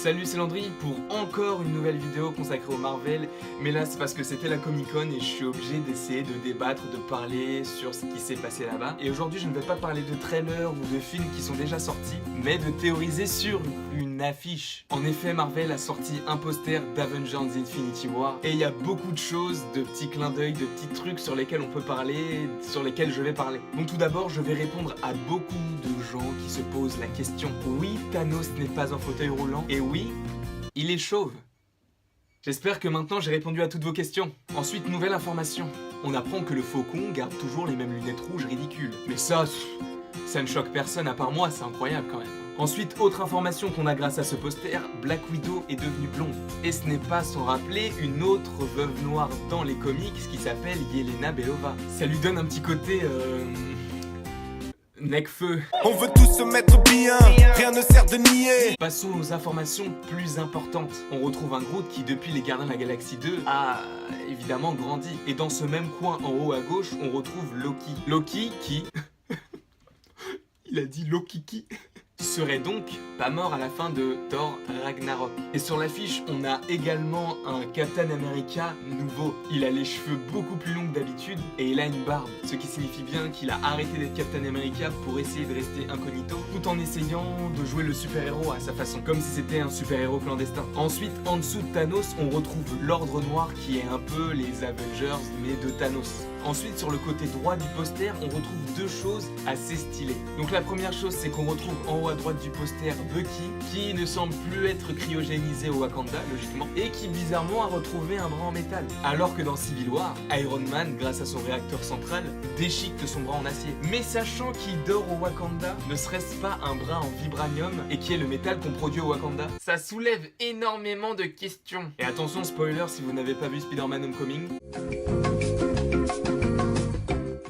Salut, c'est Landry pour encore une nouvelle vidéo consacrée au Marvel. Mais là c'est parce que c'était la Comic Con et je suis obligé d'essayer de débattre, de parler sur ce qui s'est passé là-bas. Et aujourd'hui je ne vais pas parler de trailers ou de films qui sont déjà sortis, mais de théoriser sur une affiche. En effet, Marvel a sorti un poster d'Avengers Infinity War et il y a beaucoup de choses, de petits clins d'œil, de petits trucs sur lesquels on peut parler, sur lesquels je vais parler. Donc tout d'abord je vais répondre à beaucoup de gens qui se posent la question. Oui, Thanos n'est pas un fauteuil roulant et oui, il est chauve. J'espère que maintenant j'ai répondu à toutes vos questions. Ensuite, nouvelle information. On apprend que le Faucon garde toujours les mêmes lunettes rouges ridicules. Mais ça ne choque personne à part moi, c'est incroyable quand même. Ensuite, autre information qu'on a grâce à ce poster, Black Widow est devenue blonde. Et ce n'est pas sans rappeler une autre veuve noire dans les comics qui s'appelle Yelena Belova. Ça lui donne un petit côté Necfeu. On veut tous se mettre bien, rien ne sert de nier. Passons aux informations plus importantes. On retrouve un Groot qui, depuis les Gardiens de la Galaxie 2, a évidemment grandi. Et dans ce même coin en haut à gauche, on retrouve Loki. Loki qui... Il a dit Loki qui serait donc pas mort à la fin de Thor Ragnarok. Et sur l'affiche, on a également un Captain America nouveau. Il a les cheveux beaucoup plus longs que d'habitude et il a une barbe, ce qui signifie bien qu'il a arrêté d'être Captain America pour essayer de rester incognito, tout en essayant de jouer le super-héros à sa façon, comme si c'était un super-héros clandestin. Ensuite, en dessous de Thanos, on retrouve l'Ordre Noir qui est un peu les Avengers, mais de Thanos. Ensuite, sur le côté droit du poster, on retrouve deux choses assez stylées. Donc la première chose, c'est qu'on retrouve en haut à droite du poster Bucky, qui ne semble plus être cryogénisé au Wakanda, logiquement, et qui bizarrement a retrouvé un bras en métal. Alors que dans Civil War, Iron Man, grâce à son réacteur central, déchiquette son bras en acier. Mais sachant qu'il dort au Wakanda, ne serait-ce pas un bras en vibranium, et qui est le métal qu'on produit au Wakanda? Ça soulève énormément de questions. Et attention, spoiler si vous n'avez pas vu Spider-Man Homecoming.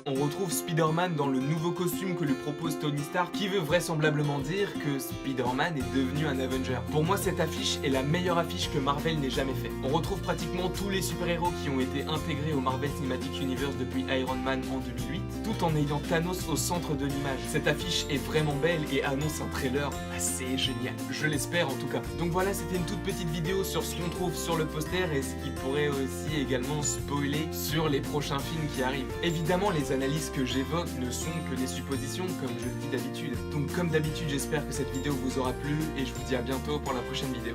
On retrouve Spider-Man dans le nouveau costume que lui propose Tony Stark, qui veut vraisemblablement dire que Spider-Man est devenu un Avenger. Pour moi, cette affiche est la meilleure affiche que Marvel n'ait jamais fait. On retrouve pratiquement tous les super-héros qui ont été intégrés au Marvel Cinematic Universe depuis Iron Man en 2008, tout en ayant Thanos au centre de l'image. Cette affiche est vraiment belle et annonce un trailer assez génial. Je l'espère en tout cas. Donc voilà, c'était une toute petite vidéo sur ce qu'on trouve sur le poster et ce qui pourrait aussi également spoiler sur les prochains films qui arrivent. Évidemment, les analyses que j'évoque ne sont que des suppositions, comme je le dis d'habitude. Donc comme d'habitude, j'espère que cette vidéo vous aura plu et je vous dis à bientôt pour la prochaine vidéo.